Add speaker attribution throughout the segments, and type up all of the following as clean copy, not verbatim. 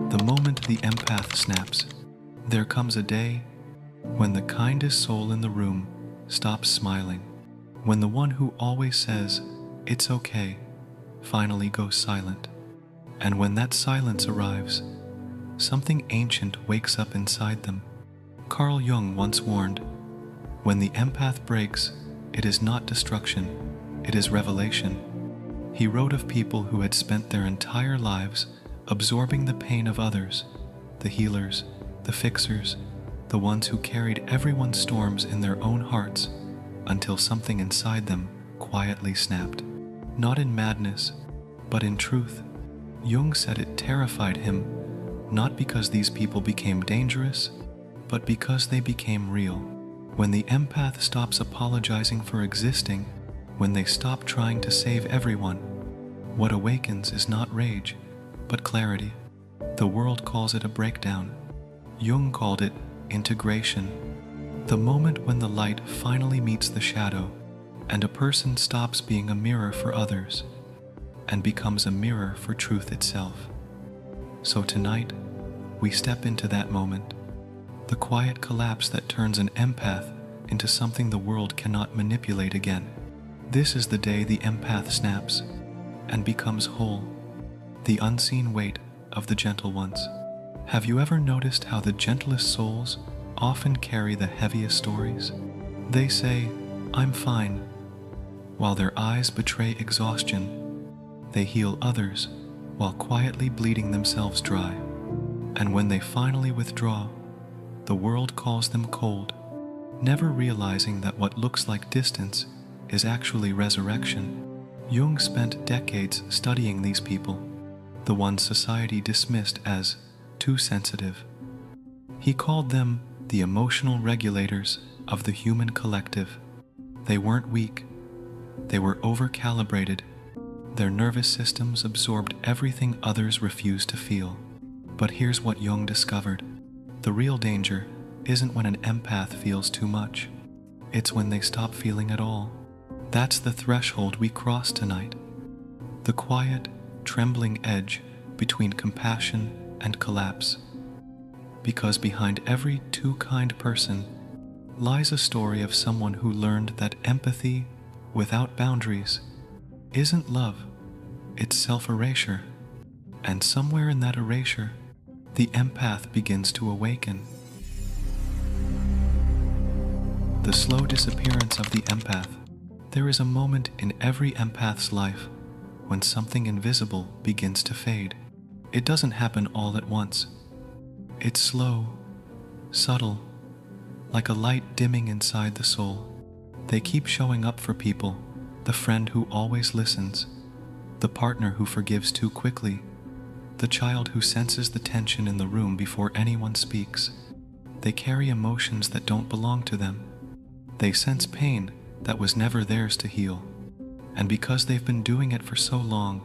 Speaker 1: The moment the empath snaps, there comes a day when the kindest soul in the room stops smiling, when the one who always says, "It's okay," finally goes silent. And when that silence arrives, something ancient wakes up inside them. Carl Jung once warned, "When the empath breaks, it is not destruction, it is revelation." He wrote of people who had spent their entire lives absorbing the pain of others, the healers, the fixers, the ones who carried everyone's storms in their own hearts, until something inside them quietly snapped. Not in madness, but in truth. Jung said it terrified him, not because these people became dangerous, but because they became real. When the empath stops apologizing for existing, when they stop trying to save everyone, what awakens is not rage, but clarity. The world calls it a breakdown. Jung called it integration. The moment when the light finally meets the shadow, and a person stops being a mirror for others, and becomes a mirror for truth itself. So tonight, we step into that moment, the quiet collapse that turns an empath into something the world cannot manipulate again. This is the day the empath snaps and becomes whole, the unseen weight of the gentle ones. Have you ever noticed how the gentlest souls often carry the heaviest stories? They say, "I'm fine," while their eyes betray exhaustion. They heal others while quietly bleeding themselves dry. And when they finally withdraw, the world calls them cold, never realizing that what looks like distance is actually resurrection. Jung spent decades studying these people, the ones society dismissed as too sensitive. He called them the emotional regulators of the human collective. They weren't weak, they were over-calibrated. Their nervous systems absorbed everything others refused to feel. But here's what Jung discovered. The real danger isn't when an empath feels too much. It's when they stop feeling at all. That's the threshold we cross tonight. The quiet, trembling edge between compassion and collapse. Because behind every too kind person lies a story of someone who learned that empathy without boundaries isn't love, it's self-erasure. And somewhere in that erasure, the empath begins to awaken. The slow disappearance of the empath. There is a moment in every empath's life when something invisible begins to fade. It doesn't happen all at once. It's slow, subtle, like a light dimming inside the soul. They keep showing up for people, the friend who always listens, the partner who forgives too quickly, the child who senses the tension in the room before anyone speaks. They carry emotions that don't belong to them. They sense pain that was never theirs to heal. And because they've been doing it for so long,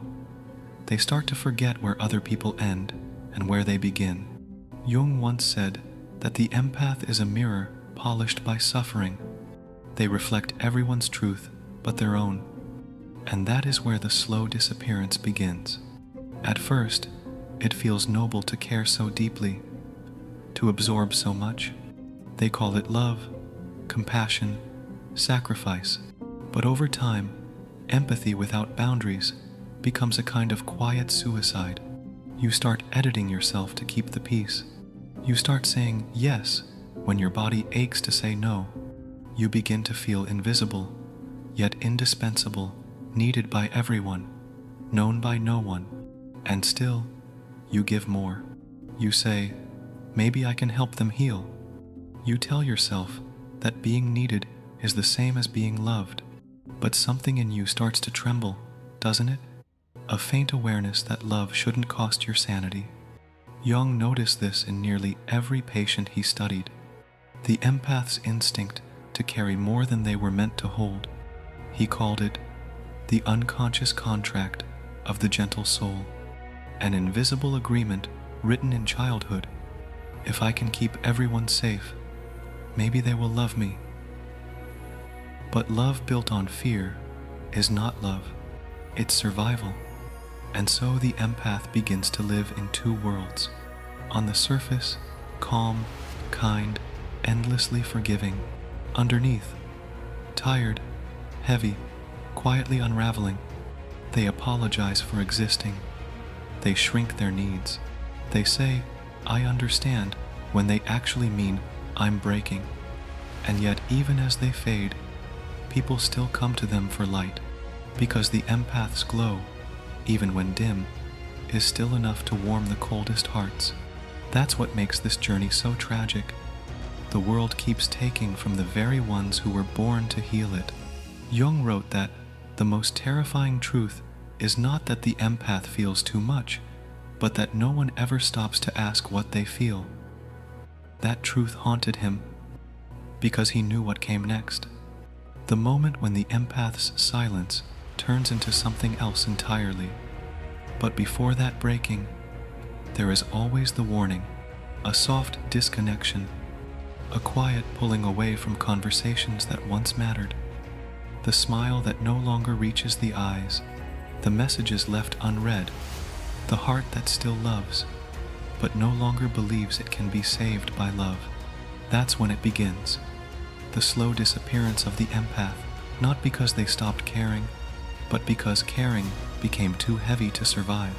Speaker 1: they start to forget where other people end and where they begin. Jung once said that the empath is a mirror polished by suffering. They reflect everyone's truth but their own. And that is where the slow disappearance begins. At first, it feels noble to care so deeply, to absorb so much. They call it love, compassion, sacrifice. But over time, empathy without boundaries becomes a kind of quiet suicide. You start editing yourself to keep the peace. You start saying yes when your body aches to say no. You begin to feel invisible, yet indispensable, needed by everyone, known by no one. And still, you give more. You say, maybe I can help them heal. You tell yourself that being needed is the same as being loved. But something in you starts to tremble, doesn't it? A faint awareness that love shouldn't cost your sanity. Jung noticed this in nearly every patient he studied. The empath's instinct to carry more than they were meant to hold. He called it the unconscious contract of the gentle soul, an invisible agreement written in childhood. If I can keep everyone safe, maybe they will love me. But love built on fear is not love, it's survival. And so the empath begins to live in two worlds, On the surface, calm, kind, endlessly forgiving. Underneath, tired, heavy, quietly unraveling. They apologize for existing. They shrink their needs. They say, "I understand," when they actually mean, "I'm breaking." And yet, even as they fade, people still come to them for light, because the empath's glow, even when dim, is still enough to warm the coldest hearts. That's what makes this journey so tragic. The world keeps taking from the very ones who were born to heal it. Jung wrote that the most terrifying truth is not that the empath feels too much, but that no one ever stops to ask what they feel. That truth haunted him, because he knew what came next. The moment when the empath's silence turns into something else entirely. But before that breaking, there is always the warning, a soft disconnection, a quiet pulling away from conversations that once mattered, the smile that no longer reaches the eyes, the messages left unread, the heart that still loves, but no longer believes it can be saved by love. That's when it begins. The slow disappearance of the empath, not because they stopped caring, but because caring became too heavy to survive.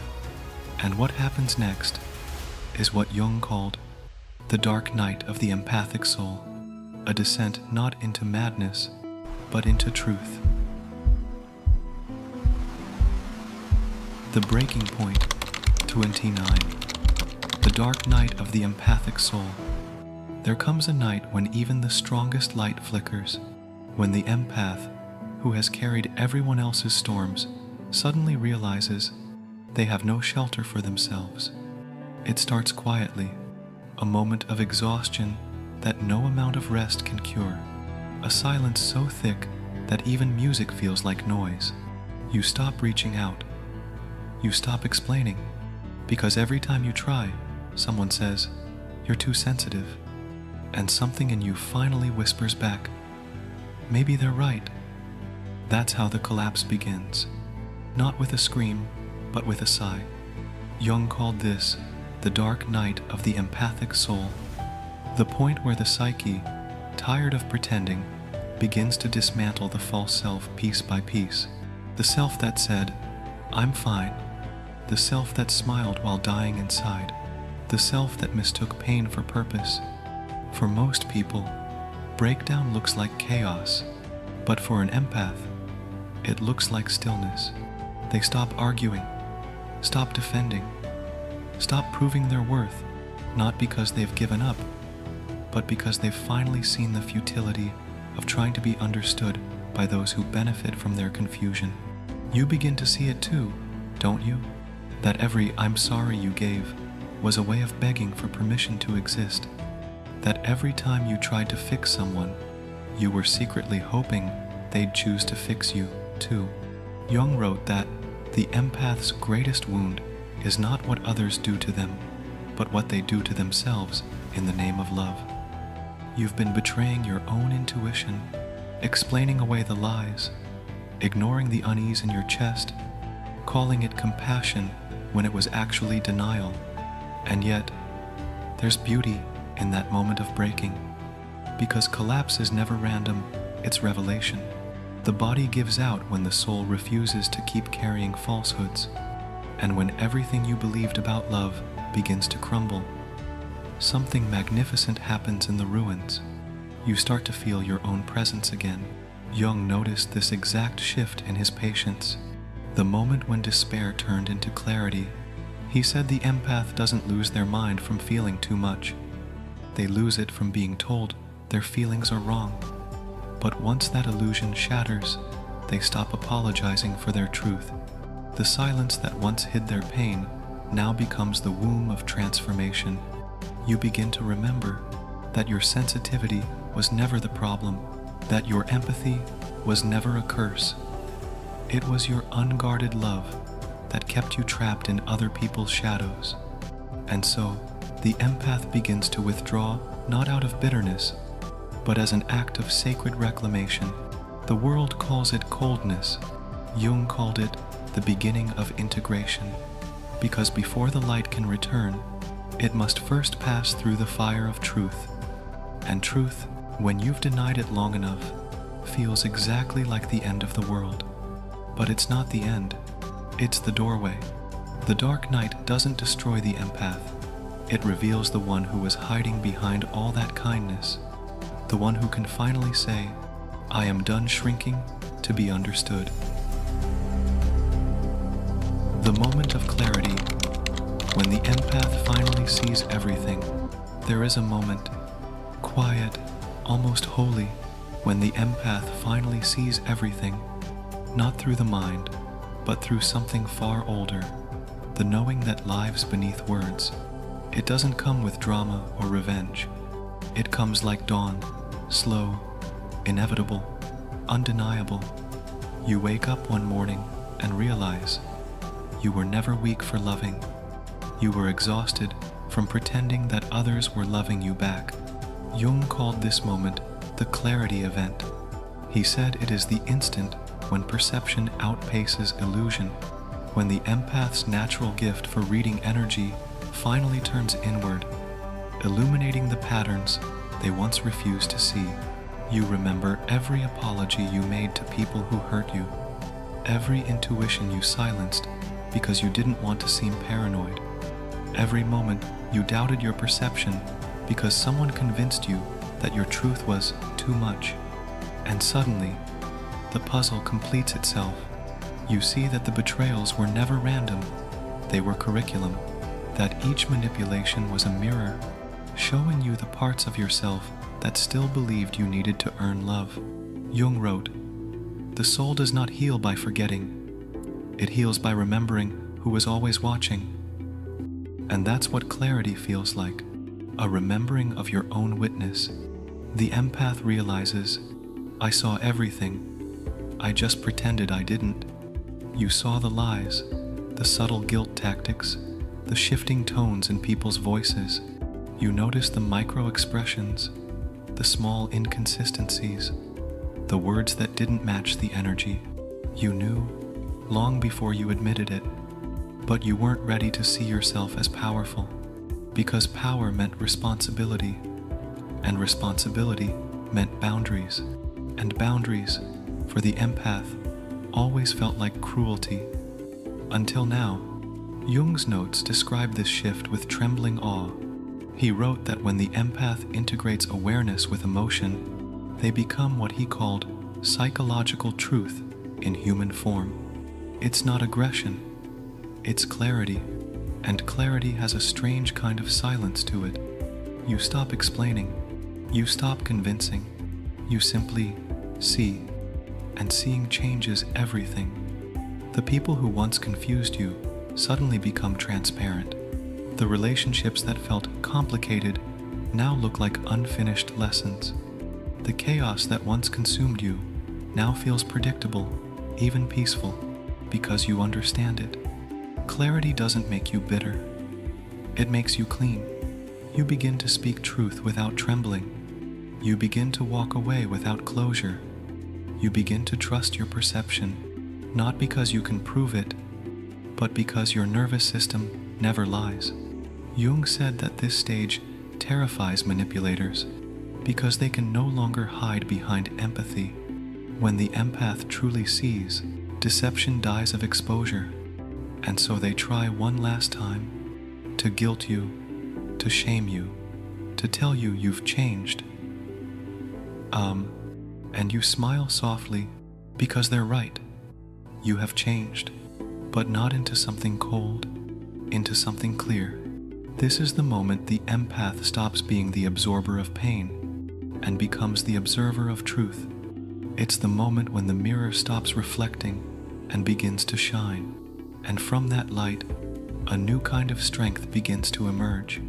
Speaker 1: And what happens next is what Jung called the dark night of the empathic soul, a descent not into madness, but into truth. The breaking point, 29. The dark night of the empathic soul. There comes a night when even the strongest light flickers, when the empath, who has carried everyone else's storms, suddenly realizes they have no shelter for themselves. It starts quietly, a moment of exhaustion that no amount of rest can cure, a silence so thick that even music feels like noise. You stop reaching out. You stop explaining, because every time you try, someone says, "You're too sensitive," and something in you finally whispers back, "Maybe they're right." That's how the collapse begins, not with a scream, but with a sigh. Jung called this the dark night of the empathic soul, the point where the psyche, tired of pretending, begins to dismantle the false self piece by piece. The self that said, "I'm fine," the self that smiled while dying inside, the self that mistook pain for purpose. For most people, breakdown looks like chaos, but for an empath, it looks like stillness. They stop arguing, stop defending, stop proving their worth, not because they've given up, but because they've finally seen the futility of trying to be understood by those who benefit from their confusion. You begin to see it too, don't you? That every "I'm sorry" you gave was a way of begging for permission to exist. That every time you tried to fix someone, you were secretly hoping they'd choose to fix you too. Jung wrote that the empath's greatest wound is not what others do to them, but what they do to themselves in the name of love. You've been betraying your own intuition, explaining away the lies, ignoring the unease in your chest, calling it compassion when it was actually denial. And yet, there's beauty in that moment of breaking, because collapse is never random, it's revelation. The body gives out when the soul refuses to keep carrying falsehoods, and when everything you believed about love begins to crumble. Something magnificent happens in the ruins. You start to feel your own presence again. Jung noticed this exact shift in his patients, the moment when despair turned into clarity. He said the empath doesn't lose their mind from feeling too much. They lose it from being told their feelings are wrong. But once that illusion shatters, they stop apologizing for their truth. The silence that once hid their pain now becomes the womb of transformation. You begin to remember that your sensitivity was never the problem, that your empathy was never a curse. It was your unguarded love that kept you trapped in other people's shadows. And so, the empath begins to withdraw not out of bitterness, but as an act of sacred reclamation. The world calls it coldness. Jung called it the beginning of integration, because before the light can return, it must first pass through the fire of truth. And truth, when you've denied it long enough, feels exactly like the end of the world. But it's not the end, it's the doorway. The dark night doesn't destroy the empath. It reveals the one who was hiding behind all that kindness, the one who can finally say, I am done shrinking to be understood. The moment of clarity, when the empath finally sees everything. There is a moment, quiet, almost holy, when the empath finally sees everything, not through the mind, but through something far older, the knowing that lives beneath words. It doesn't come with drama or revenge. It comes like dawn, slow, inevitable, undeniable. You wake up one morning and realize you were never weak for loving. You were exhausted from pretending that others were loving you back. Jung called this moment the clarity event. He said it is the instant when perception outpaces illusion, when the empath's natural gift for reading energy finally turns inward, illuminating the patterns they once refused to see. You remember every apology you made to people who hurt you, every intuition you silenced because you didn't want to seem paranoid, every moment you doubted your perception because someone convinced you that your truth was too much. And suddenly, the puzzle completes itself. You see that the betrayals were never random, they were curriculum, that each manipulation was a mirror, showing you the parts of yourself that still believed you needed to earn love. Jung wrote, "The soul does not heal by forgetting. It heals by remembering who was always watching." And that's what clarity feels like, a remembering of your own witness. The empath realizes, I saw everything. I just pretended I didn't. You saw the lies, the subtle guilt tactics, the shifting tones in people's voices. You noticed the micro expressions, the small inconsistencies, the words that didn't match the energy. You knew, long before you admitted it, but you weren't ready to see yourself as powerful, because power meant responsibility, and responsibility meant boundaries, and boundaries, for the empath, always felt like cruelty. Until now, Jung's notes describe this shift with trembling awe. He wrote that when the empath integrates awareness with emotion, they become what he called psychological truth in human form. It's not aggression, it's clarity, and clarity has a strange kind of silence to it. You stop explaining, you stop convincing, you simply see, and seeing changes everything. The people who once confused you suddenly become transparent. The relationships that felt complicated now look like unfinished lessons. The chaos that once consumed you now feels predictable, even peaceful, because you understand it. Clarity doesn't make you bitter. It makes you clean. You begin to speak truth without trembling. You begin to walk away without closure. You begin to trust your perception, not because you can prove it, but because your nervous system never lies. Jung said that this stage terrifies manipulators because they can no longer hide behind empathy. When the empath truly sees, deception dies of exposure, and so they try one last time to guilt you, to shame you, to tell you you've changed. And you smile softly because they're right. You have changed, but not into something cold, into something clear. This is the moment the empath stops being the absorber of pain and becomes the observer of truth. It's the moment when the mirror stops reflecting and begins to shine. And from that light, a new kind of strength begins to emerge.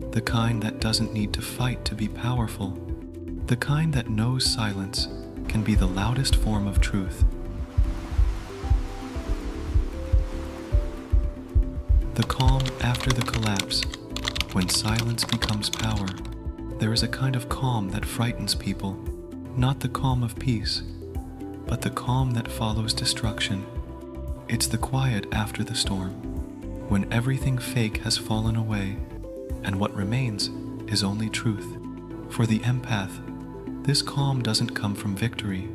Speaker 1: The kind that doesn't need to fight to be powerful. The kind that knows silence can be the loudest form of truth. The calm after the collapse, when silence becomes power. There is a kind of calm that frightens people, not the calm of peace, but the calm that follows destruction. It's the quiet after the storm, when everything fake has fallen away, and what remains is only truth. For the empath, this calm doesn't come from victory.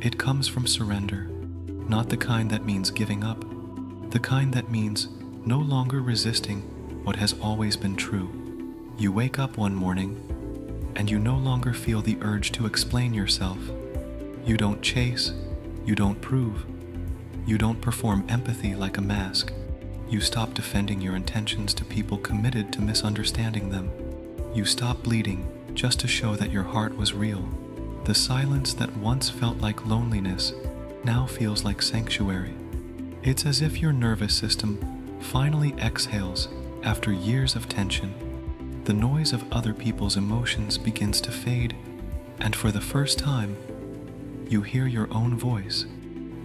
Speaker 1: It comes from surrender, not the kind that means giving up, the kind that means no longer resisting what has always been true. You wake up one morning, and you no longer feel the urge to explain yourself. You don't chase, you don't prove, you don't perform empathy like a mask. You stop defending your intentions to people committed to misunderstanding them. You stop bleeding just to show that your heart was real. The silence that once felt like loneliness now feels like sanctuary. It's as if your nervous system finally exhales after years of tension. The noise of other people's emotions begins to fade, and for the first time, you hear your own voice.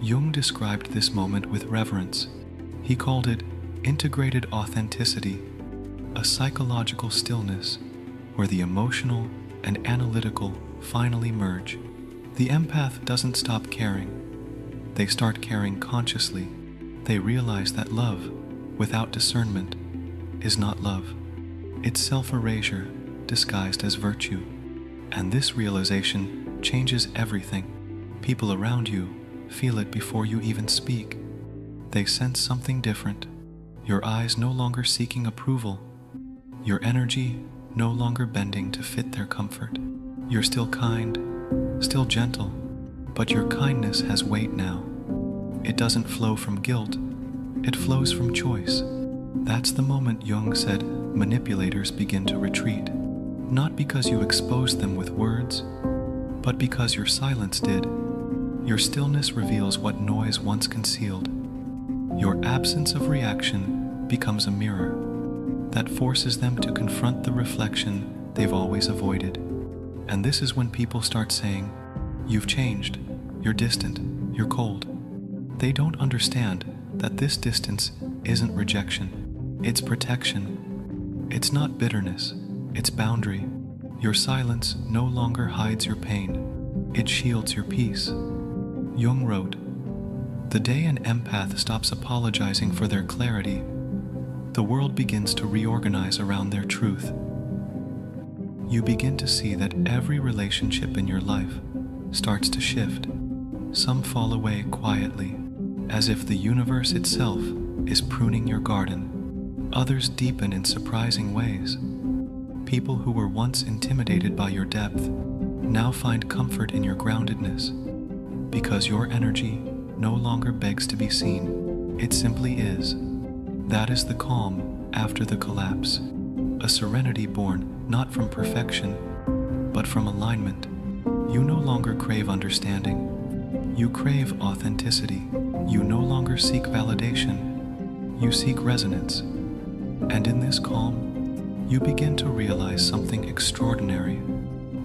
Speaker 1: Jung described this moment with reverence. He called it integrated authenticity, a psychological stillness where the emotional and analytical finally merge. The empath doesn't stop caring. They start caring consciously. They realize that love, without discernment, is not love. It's self-erasure disguised as virtue. And this realization changes everything. People around you feel it before you even speak. They sense something different. Your eyes no longer seeking approval. Your energy no longer bending to fit their comfort. You're still kind, still gentle, but your kindness has weight now. It doesn't flow from guilt, it flows from choice. That's the moment Jung said manipulators begin to retreat, not because you exposed them with words, but because your silence did. Your stillness reveals what noise once concealed. Your absence of reaction becomes a mirror that forces them to confront the reflection they've always avoided. And this is when people start saying, "You've changed, you're distant, you're cold." They don't understand that this distance isn't rejection, it's protection. It's not bitterness, it's boundary. Your silence no longer hides your pain, it shields your peace. Jung wrote, "The day an empath stops apologizing for their clarity, the world begins to reorganize around their truth." You begin to see that every relationship in your life starts to shift. Some fall away quietly, as if the universe itself is pruning your garden. Others deepen in surprising ways. People who were once intimidated by your depth now find comfort in your groundedness, because your energy no longer begs to be seen. It simply is. That is the calm after the collapse, a serenity born not from perfection, but from alignment. You no longer crave understanding. You crave authenticity. You no longer seek validation. You seek resonance. And in this calm, you begin to realize something extraordinary.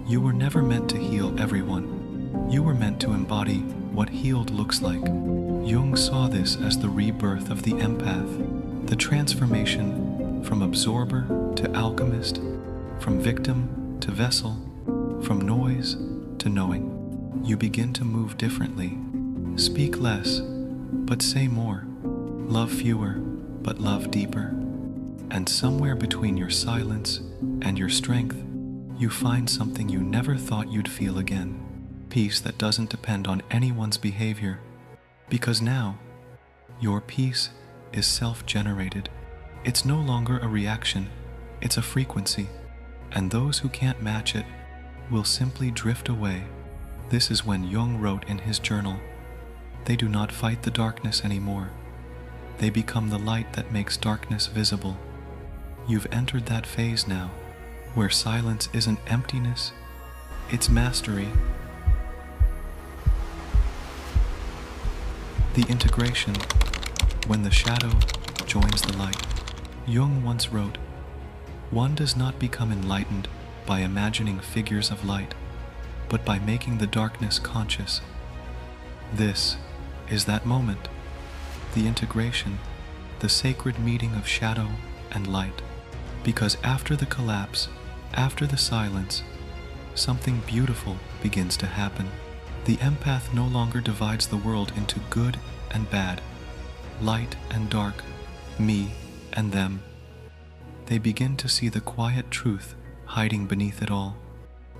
Speaker 1: You were never meant to heal everyone. You were meant to embody what healed looks like. Jung saw this as the rebirth of the empath, the transformation from absorber to alchemist, from victim to vessel, from noise to knowing. You begin to move differently. Speak less, but say more. Love fewer, but love deeper. And somewhere between your silence and your strength, you find something you never thought you'd feel again. Peace that doesn't depend on anyone's behavior. Because now, your peace is self-generated. It's no longer a reaction, it's a frequency. And those who can't match it will simply drift away. This is when Jung wrote in his journal, "They do not fight the darkness anymore. They become the light that makes darkness visible." You've entered that phase now, where silence isn't emptiness, it's mastery. The integration, when the shadow joins the light. Jung once wrote, "One does not become enlightened by imagining figures of light, but by making the darkness conscious." This is that moment, the integration, the sacred meeting of shadow and light. Because after the collapse, after the silence, something beautiful begins to happen. The empath no longer divides the world into good and bad, light and dark, me and them. they begin to see the quiet truth hiding beneath it all.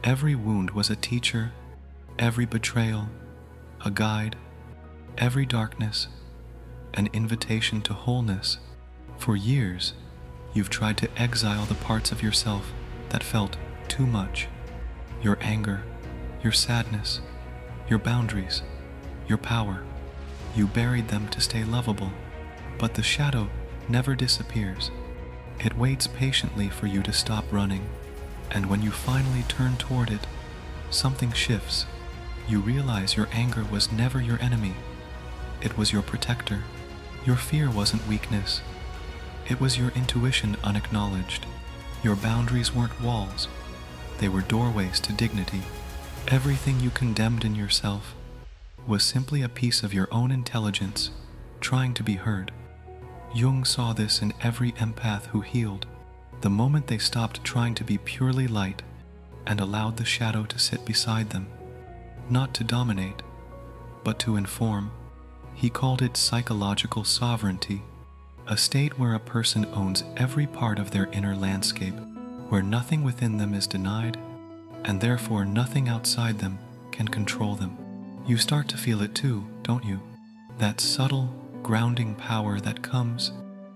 Speaker 1: Every wound was a teacher, every betrayal, a guide, every darkness, an invitation to wholeness. For years, you've tried to exile the parts of yourself that felt too much. Your anger, your sadness, your boundaries, your power. You buried them to stay lovable, but the shadow never disappears. It waits patiently for you to stop running, and when you finally turn toward it, something shifts. You realize your anger was never your enemy. It was your protector. Your fear wasn't weakness. It was your intuition unacknowledged. Your boundaries weren't walls. They were doorways to dignity. Everything you condemned in yourself was simply a piece of your own intelligence trying to be heard. Jung saw this in every empath who healed. The moment they stopped trying to be purely light and allowed the shadow to sit beside them, not to dominate, but to inform. He called it psychological sovereignty, a state where a person owns every part of their inner landscape, where nothing within them is denied, and therefore nothing outside them can control them. You start to feel it too, don't you? That subtle, grounding power that comes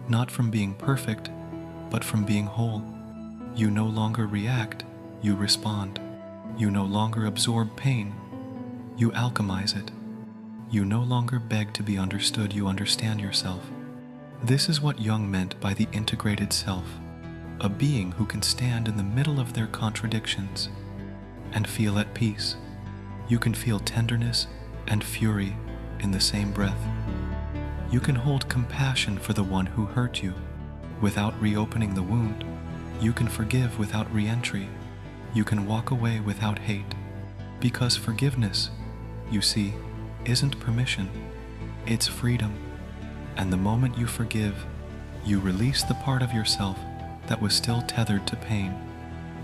Speaker 1: not from being perfect, but from being whole. You no longer react, you respond. You no longer absorb pain, you alchemize it. You no longer beg to be understood, you understand yourself. This is what Jung meant by the integrated self, a being who can stand in the middle of their contradictions and feel at peace. You can feel tenderness and fury in the same breath. You can hold compassion for the one who hurt you without reopening the wound. You can forgive without re-entry. You can walk away without hate. Because forgiveness, you see, isn't permission, it's freedom. And the moment you forgive, you release the part of yourself that was still tethered to pain.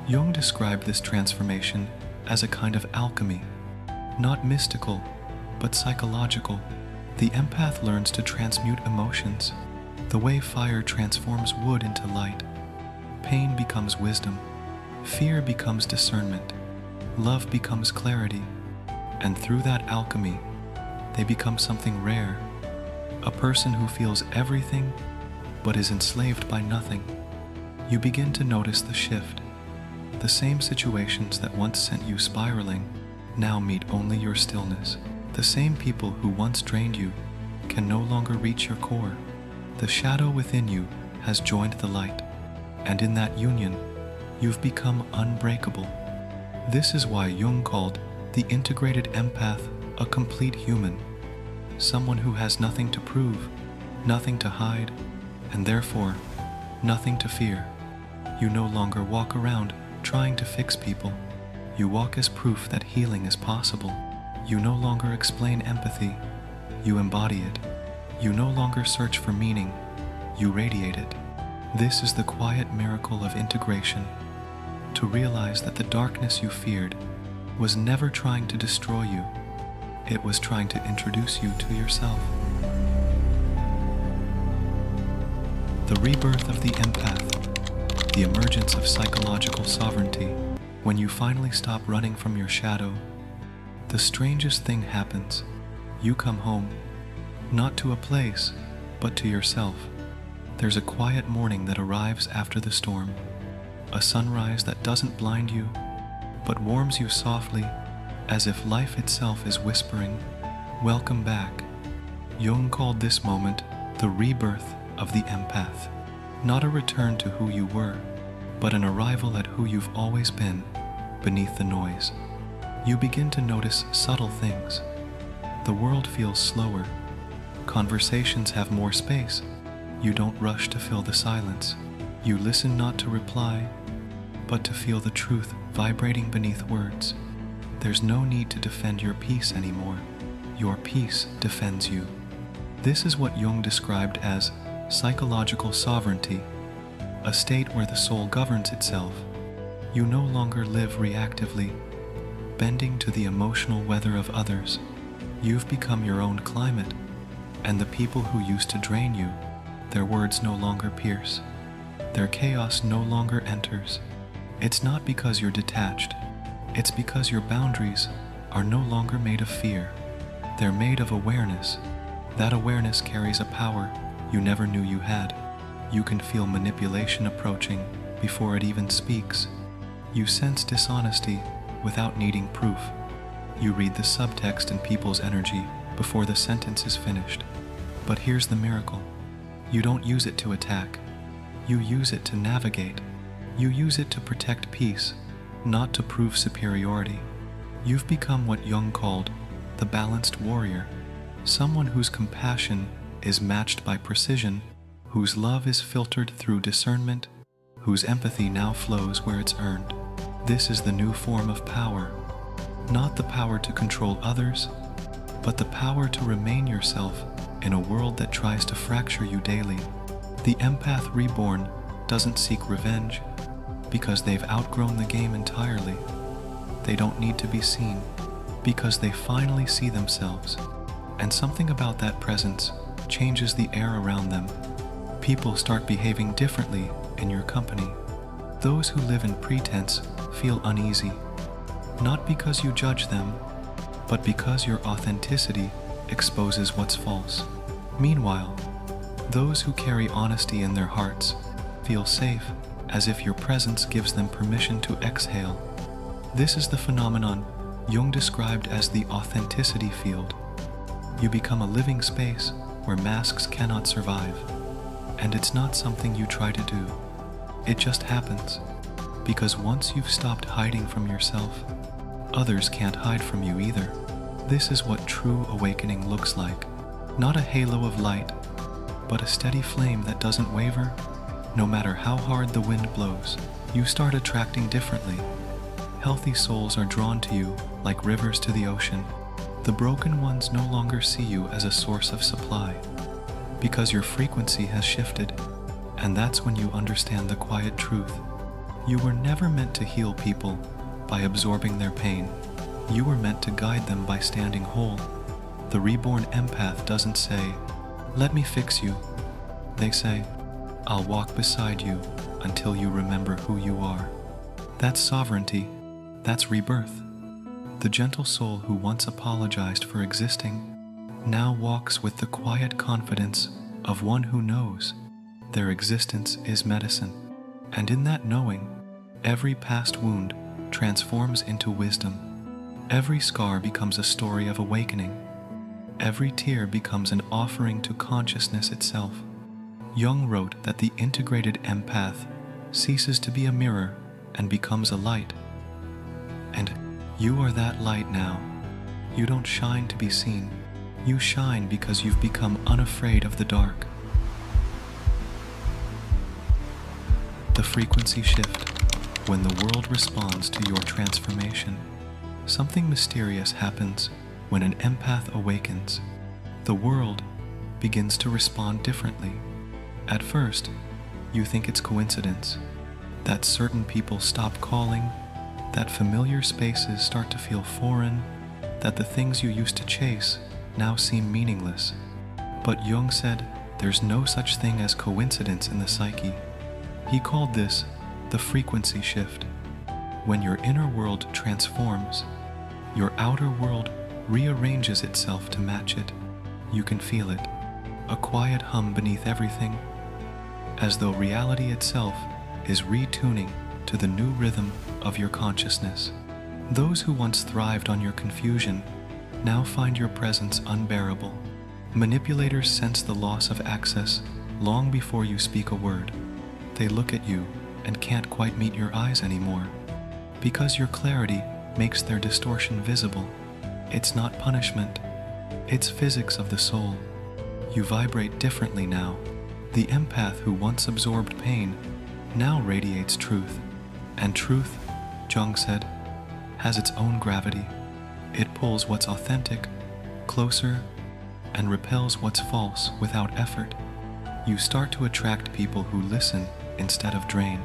Speaker 1: Jung described this transformation as a kind of alchemy, not mystical, but psychological. The empath learns to transmute emotions, the way fire transforms wood into light. Pain becomes wisdom, fear becomes discernment, love becomes clarity, and through that alchemy, they become something rare, a person who feels everything but is enslaved by nothing. You begin to notice the shift. The same situations that once sent you spiraling now meet only your stillness. The same people who once drained you can no longer reach your core. The shadow within you has joined the light, and in that union, you've become unbreakable. This is why Jung called the integrated empath a complete human, someone who has nothing to prove, nothing to hide, and therefore nothing to fear. You no longer walk around trying to fix people. You walk as proof that healing is possible. You no longer explain empathy, you embody it. You no longer search for meaning, you radiate it. This is the quiet miracle of integration, to realize that the darkness you feared was never trying to destroy you. It was trying to introduce you to yourself. The rebirth of the empath, the emergence of psychological sovereignty. When you finally stop running from your shadow, the strangest thing happens. You come home, not to a place, but to yourself. There's a quiet morning that arrives after the storm, a sunrise that doesn't blind you, but warms you softly, as if life itself is whispering, "Welcome back." Jung called this moment the rebirth of the empath, not a return to who you were, but an arrival at who you've always been, beneath the noise. You begin to notice subtle things. The world feels slower. Conversations have more space. You don't rush to fill the silence. You listen not to reply, but to feel the truth vibrating beneath words. There's no need to defend your peace anymore. Your peace defends you. This is what Jung described as psychological sovereignty, a state where the soul governs itself. You no longer live reactively, bending to the emotional weather of others. You've become your own climate, and the people who used to drain you, their words no longer pierce. their chaos no longer enters. It's not because you're detached, it's because your boundaries are no longer made of fear. They're made of awareness. That awareness carries a power you never knew you had. You can feel manipulation approaching before it even speaks. You sense dishonesty without needing proof. You read the subtext in people's energy before the sentence is finished. But here's the miracle. You don't use it to attack. You use it to navigate. You use it to protect peace, not to prove superiority. You've become what Jung called the balanced warrior, someone whose compassion is matched by precision, whose love is filtered through discernment, whose empathy now flows where it's earned. This is the new form of power, not the power to control others, but the power to remain yourself in a world that tries to fracture you daily. The empath reborn doesn't seek revenge because they've outgrown the game entirely. They don't need to be seen because they finally see themselves. And something about that presence changes the air around them. People start behaving differently in your company. Those who live in pretense feel uneasy, not because you judge them, but because your authenticity exposes what's false. Meanwhile, those who carry honesty in their hearts feel safe, as if your presence gives them permission to exhale. This is the phenomenon Jung described as the authenticity field. You become a living space where masks cannot survive. And it's not something you try to do. It just happens. Because once you've stopped hiding from yourself, others can't hide from you either. This is what true awakening looks like. Not a halo of light, but a steady flame that doesn't waver, no matter how hard the wind blows. You start attracting differently. Healthy souls are drawn to you like rivers to the ocean. The broken ones no longer see you as a source of supply, because your frequency has shifted, and that's when you understand the quiet truth. You were never meant to heal people by absorbing their pain. You were meant to guide them by standing whole. The reborn empath doesn't say, "Let me fix you." They say, "I'll walk beside you until you remember who you are." That's sovereignty. That's rebirth. The gentle soul who once apologized for existing now walks with the quiet confidence of one who knows their existence is medicine. And in that knowing, every past wound transforms into wisdom. Every scar becomes a story of awakening. Every tear becomes an offering to consciousness itself. Jung wrote that the integrated empath ceases to be a mirror and becomes a light. And you are that light now. You don't shine to be seen. You shine because you've become unafraid of the dark. The frequency shift. When the world responds to your transformation, something mysterious happens when an empath awakens. The world begins to respond differently. At first, you think it's coincidence, that certain people stop calling, that familiar spaces start to feel foreign, that the things you used to chase now seem meaningless. But Jung said there's no such thing as coincidence in the psyche. He called this the frequency shift. When your inner world transforms, your outer world rearranges itself to match it. You can feel it, a quiet hum beneath everything, as though reality itself is retuning to the new rhythm of your consciousness. Those who once thrived on your confusion now find your presence unbearable. Manipulators sense the loss of access long before you speak a word. They look at you and can't quite meet your eyes anymore, because your clarity makes their distortion visible. It's not punishment, it's physics of the soul. You vibrate differently now. The empath who once absorbed pain now radiates truth. And truth, Jung said, has its own gravity. It pulls what's authentic closer and repels what's false without effort. You start to attract people who listen instead of drain.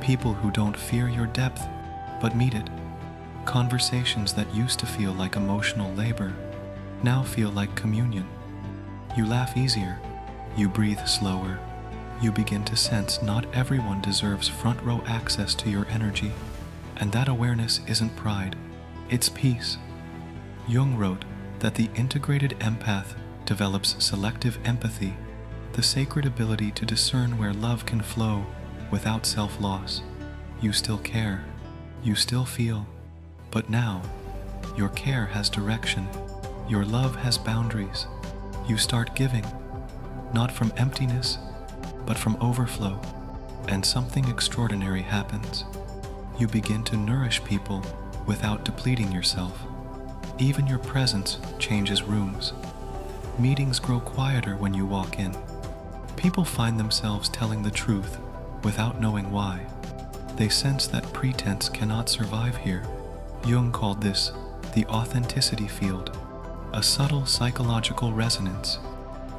Speaker 1: People who don't fear your depth, but meet it. Conversations that used to feel like emotional labor now feel like communion. You laugh easier. You breathe slower. you begin to sense not everyone deserves front row access to your energy, and that awareness isn't pride, it's peace. Jung wrote that the integrated empath develops selective empathy, the sacred ability to discern where love can flow without self-loss. You still care, you still feel, but now, your care has direction, your love has boundaries. You start giving, not from emptiness, but from overflow, and something extraordinary happens. You begin to nourish people without depleting yourself. Even your presence changes rooms. Meetings grow quieter when you walk in. People find themselves telling the truth without knowing why. They sense that pretense cannot survive here. Jung called this the authenticity field, a subtle psychological resonance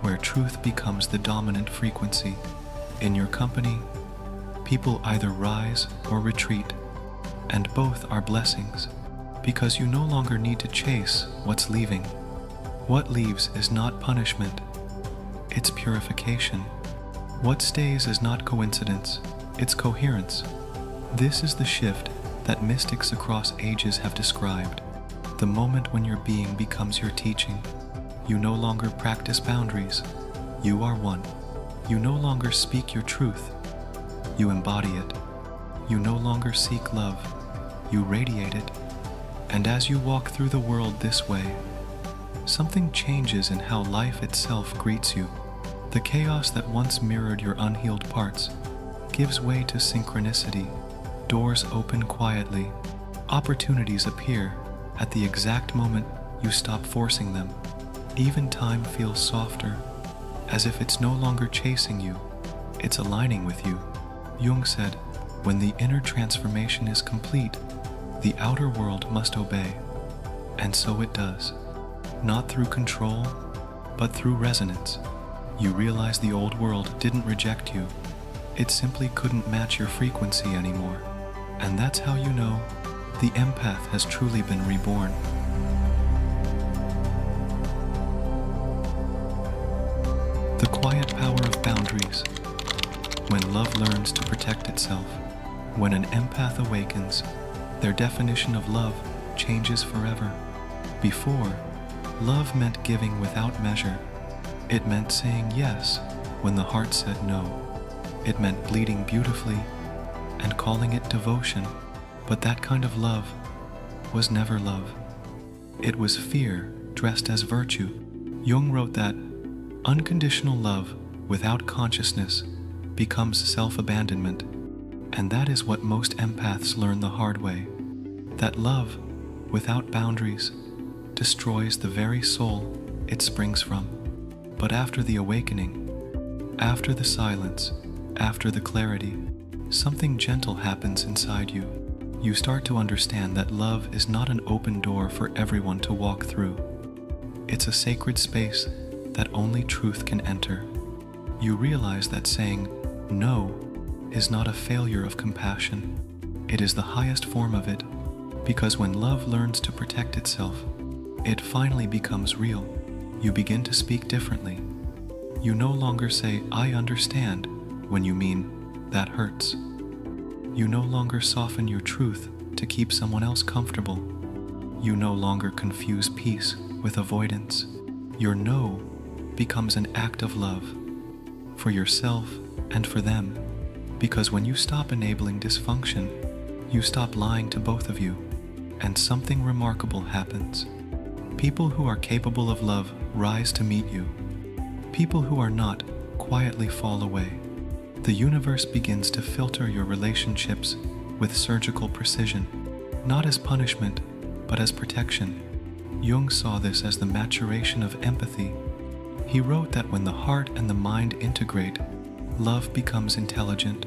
Speaker 1: where truth becomes the dominant frequency. In your company, people either rise or retreat, and both are blessings, because you no longer need to chase what's leaving. What leaves is not punishment, it's purification. What stays is not coincidence, it's coherence. This is the shift that mystics across ages have described. The moment when your being becomes your teaching. You no longer practice boundaries, you are one. You no longer speak your truth, you embody it. You no longer seek love, you radiate it. And as you walk through the world this way, something changes in how life itself greets you. The chaos that once mirrored your unhealed parts gives way to synchronicity. Doors open quietly, opportunities appear at the exact moment you stop forcing them. Even time feels softer, as if it's no longer chasing you, it's aligning with you. Jung said, when the inner transformation is complete, the outer world must obey. And so it does. Not through control, but through resonance. You realize the old world didn't reject you. It simply couldn't match your frequency anymore. And that's how you know the empath has truly been reborn. The quiet power of boundaries. When love learns to protect itself, when an empath awakens, their definition of love changes forever. Before, love meant giving without measure. It meant saying yes when the heart said no. It meant bleeding beautifully and calling it devotion. But that kind of love was never love. It was fear dressed as virtue. Jung wrote that unconditional love without consciousness becomes self-abandonment. And that is what most empaths learn the hard way. That love without boundaries destroys the very soul it springs from. But after the awakening, after the silence, after the clarity, something gentle happens inside you. You start to understand that love is not an open door for everyone to walk through. It's a sacred space that only truth can enter. You realize that saying no is not a failure of compassion. It is the highest form of it, because when love learns to protect itself, it finally becomes real. You begin to speak differently. You no longer say, "I understand," when you mean, "That hurts." You no longer soften your truth to keep someone else comfortable. You no longer confuse peace with avoidance. Your no becomes an act of love, for yourself and for them. Because when you stop enabling dysfunction, you stop lying to both of you, and something remarkable happens. People who are capable of love rise to meet you. People who are not quietly fall away. The universe begins to filter your relationships with surgical precision, not as punishment, but as protection. Jung saw this as the maturation of empathy. He wrote that when the heart and the mind integrate, love becomes intelligent.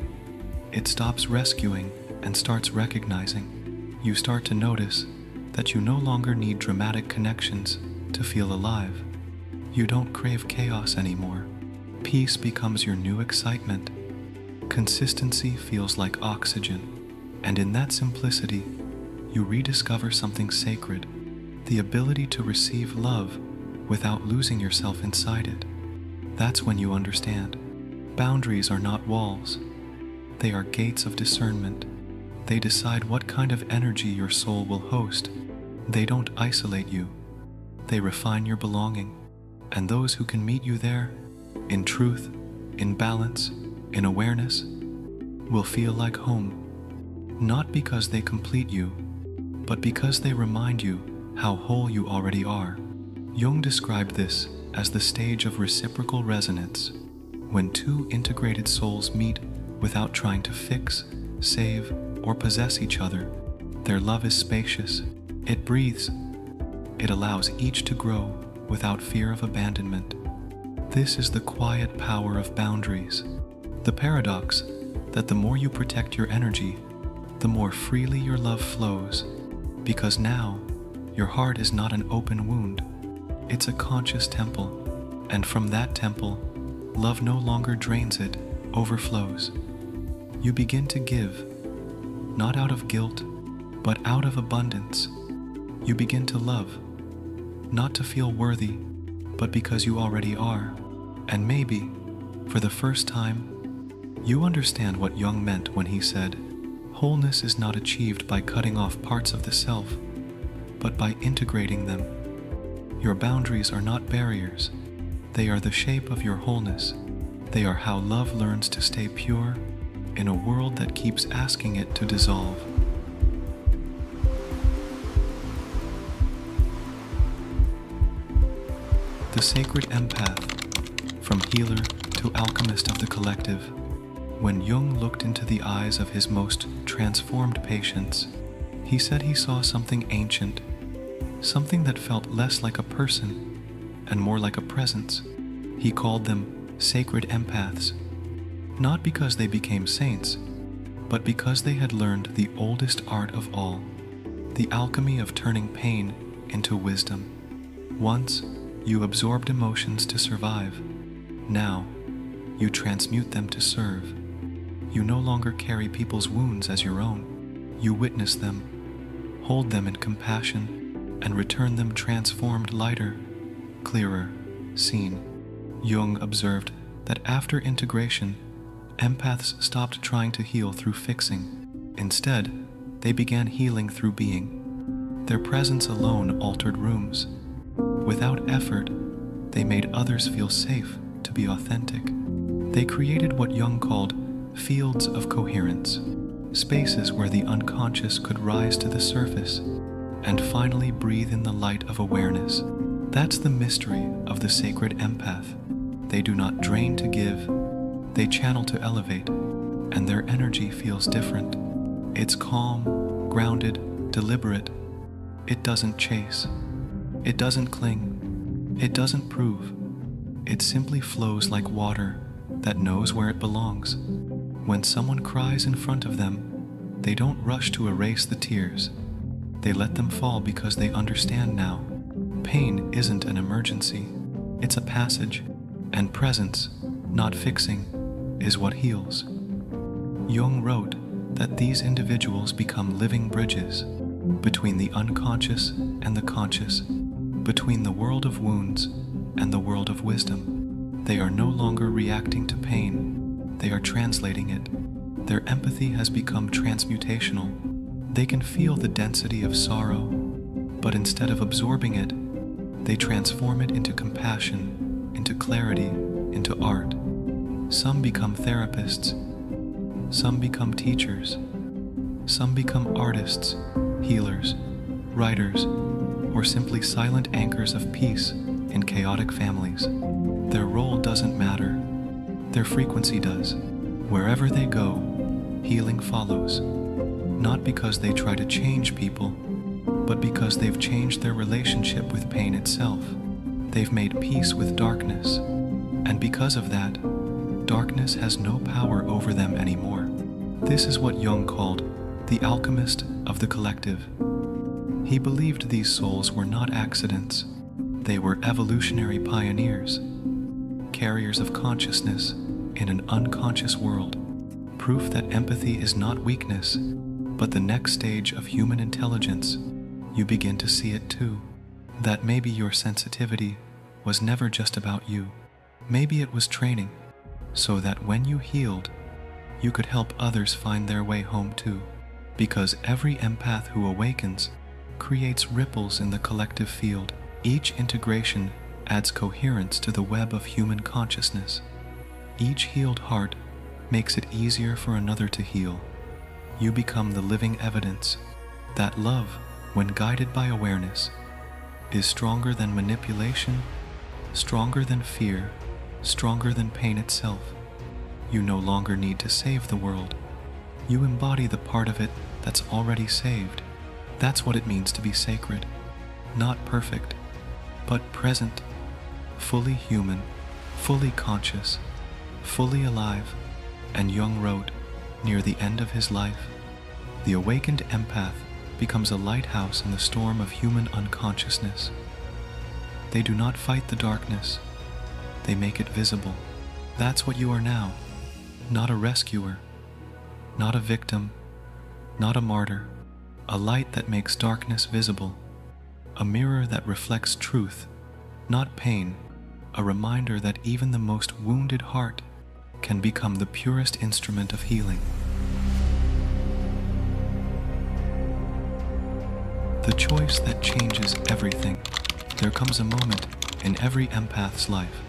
Speaker 1: It stops rescuing and starts recognizing. You start to notice that you no longer need dramatic connections to feel alive. You don't crave chaos anymore. Peace becomes your new excitement. Consistency feels like oxygen, and in that simplicity, you rediscover something sacred, the ability to receive love without losing yourself inside it. That's when you understand. Boundaries are not walls. They are gates of discernment. They decide what kind of energy your soul will host. They don't isolate you. They refine your belonging. And those who can meet you there, in truth, in balance, in awareness, will feel like home. Not because they complete you, but because they remind you how whole you already are. Jung described this as the stage of reciprocal resonance, when two integrated souls meet without trying to fix, save, or possess each other. Their love is spacious. It breathes. It allows each to grow without fear of abandonment. This is the quiet power of boundaries. The paradox that the more you protect your energy, the more freely your love flows, because now your heart is not an open wound. It's a conscious temple, and from that temple, love no longer drains it, overflows. You begin to give, not out of guilt, but out of abundance. You begin to love, not to feel worthy, but because you already are. And maybe, for the first time, you understand what Jung meant when he said, wholeness is not achieved by cutting off parts of the self, but by integrating them. Your boundaries are not barriers. They are the shape of your wholeness. They are how love learns to stay pure in a world that keeps asking it to dissolve. The sacred empath, from healer to alchemist of the collective. When Jung looked into the eyes of his most transformed patients, he said he saw something ancient, something that felt less like a person and more like a presence. He called them sacred empaths, not because they became saints, but because they had learned the oldest art of all, the alchemy of turning pain into wisdom. Once, you absorbed emotions to survive. Now, you transmute them to serve. You no longer carry people's wounds as your own. You witness them, hold them in compassion, and return them transformed, lighter, clearer, seen. Jung observed that after integration, empaths stopped trying to heal through fixing. Instead, they began healing through being. Their presence alone altered rooms. Without effort, they made others feel safe to be authentic. They created what Jung called fields of coherence, spaces where the unconscious could rise to the surface and finally breathe in the light of awareness. That's the mystery of the sacred empath. They do not drain to give, they channel to elevate, and their energy feels different. It's calm, grounded, deliberate. It doesn't chase. It doesn't cling. It doesn't prove. It simply flows like water that knows where it belongs. When someone cries in front of them, they don't rush to erase the tears. They let them fall because they understand now. Pain isn't an emergency. It's a passage, and presence, not fixing, is what heals. Jung wrote that these individuals become living bridges between the unconscious and the conscious, between the world of wounds and the world of wisdom. They are no longer reacting to pain, they are translating it. Their empathy has become transmutational. They can feel the density of sorrow, but instead of absorbing it, they transform it into compassion, into clarity, into art. Some become therapists, some become teachers, some become artists, healers, writers, or simply silent anchors of peace in chaotic families. Their role doesn't matter. Their frequency does. Wherever they go, healing follows. Not because they try to change people, but because they've changed their relationship with pain itself. They've made peace with darkness, and because of that, darkness has no power over them anymore. This is what Jung called the alchemist of the collective. He believed these souls were not accidents. They were evolutionary pioneers, carriers of consciousness in an unconscious world, proof that empathy is not weakness, but the next stage of human intelligence. You begin to see it too, that maybe your sensitivity was never just about you. Maybe it was training, so that when you healed, you could help others find their way home too. Because every empath who awakens creates ripples in the collective field. Each integration adds coherence to the web of human consciousness. Each healed heart makes it easier for another to heal. You become the living evidence that love, when guided by awareness, is stronger than manipulation, stronger than fear, stronger than pain itself. You no longer need to save the world. You embody the part of it that's already saved. That's what it means to be sacred. Not perfect, but present, fully human, fully conscious, fully alive. And Jung wrote, near the end of his life, the awakened empath becomes a lighthouse in the storm of human unconsciousness. They do not fight the darkness, they make it visible. That's what you are now. Not a rescuer, not a victim, not a martyr. A light that makes darkness visible. A mirror that reflects truth, not pain. A reminder that even the most wounded heart can become the purest instrument of healing. The choice that changes everything. There comes a moment in every empath's life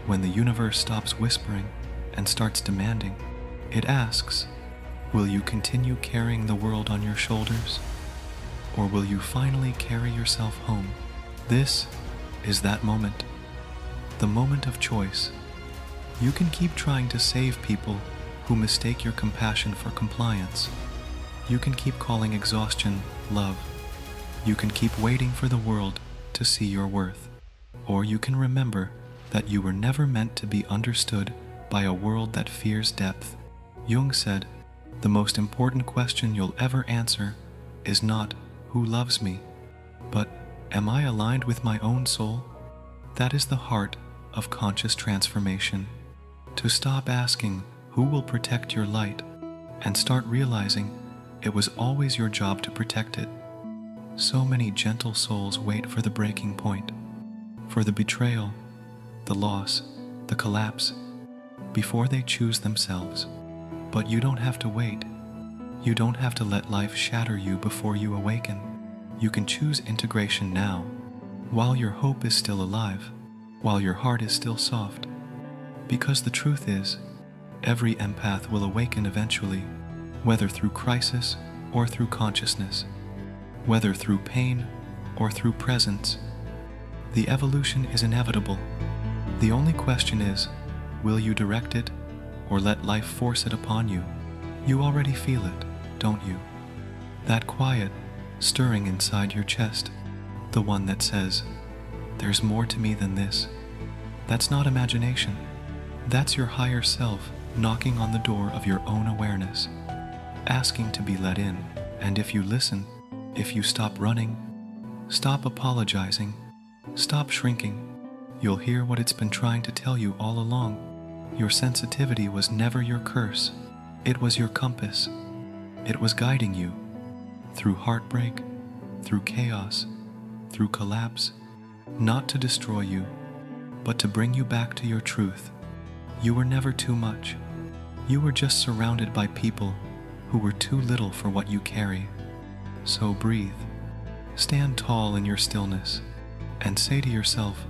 Speaker 1: when the universe stops whispering and starts demanding. It asks, will you continue carrying the world on your shoulders? Or will you finally carry yourself home? This is that moment. The moment of choice. You can keep trying to save people who mistake your compassion for compliance. You can keep calling exhaustion love. You can keep waiting for the world to see your worth. Or you can remember that you were never meant to be understood by a world that fears depth. Jung said, the most important question you'll ever answer is not, who loves me, but, am I aligned with my own soul? That is the heart of conscious transformation. To stop asking, who will protect your light, and start realizing it was always your job to protect it. So many gentle souls wait for the breaking point, for the betrayal, the loss, the collapse, before they choose themselves. But you don't have to wait. You don't have to let life shatter you before you awaken. You can choose integration now, while your hope is still alive, while your heart is still soft. Because the truth is, every empath will awaken eventually, whether through crisis or through consciousness, whether through pain or through presence. The evolution is inevitable. The only question is, will you direct it or let life force it upon you? You already feel it, don't you? That quiet, stirring inside your chest, the one that says, there's more to me than this. That's not imagination. That's your higher self knocking on the door of your own awareness, asking to be let in. And if you listen, if you stop running, stop apologizing, stop shrinking, you'll hear what it's been trying to tell you all along. Your sensitivity was never your curse. It was your compass. It was guiding you through heartbreak, through chaos, through collapse, not to destroy you, but to bring you back to your truth. You were never too much. You were just surrounded by people who were too little for what you carry. So breathe, stand tall in your stillness, and say to yourself,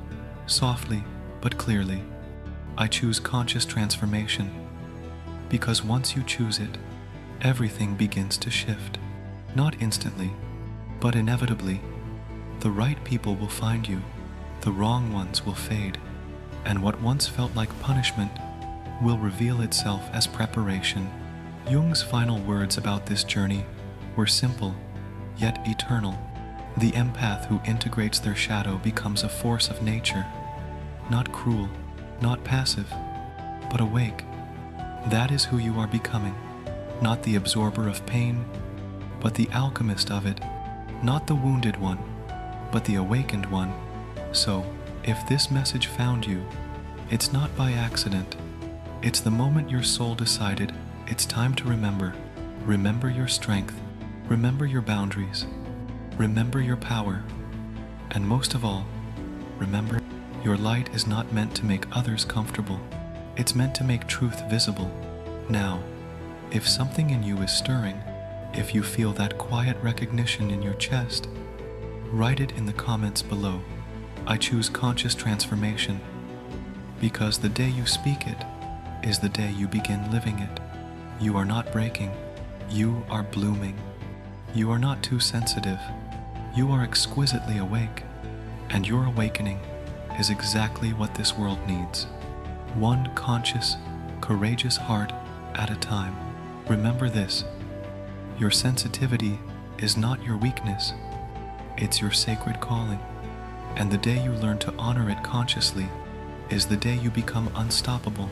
Speaker 1: softly but clearly, I choose conscious transformation. Because once you choose it, everything begins to shift. Not instantly, but inevitably. The right people will find you, the wrong ones will fade, and what once felt like punishment will reveal itself as preparation. Jung's final words about this journey were simple, yet eternal. The empath who integrates their shadow becomes a force of nature, not cruel, not passive, but awake. That is who you are becoming, not the absorber of pain, but the alchemist of it, not the wounded one, but the awakened one. So, if this message found you, it's not by accident. It's the moment your soul decided it's time to remember. Remember your strength, remember your boundaries, remember your power, and most of all, remember your light is not meant to make others comfortable. It's meant to make truth visible. Now, if something in you is stirring, if you feel that quiet recognition in your chest, write it in the comments below. I choose conscious transformation, because the day you speak it is the day you begin living it. You are not breaking, you are blooming. You are not too sensitive, you are exquisitely awake, and your awakening is exactly what this world needs. One conscious, courageous heart at a time. Remember this: your sensitivity is not your weakness, it's your sacred calling. And the day you learn to honor it consciously is the day you become unstoppable.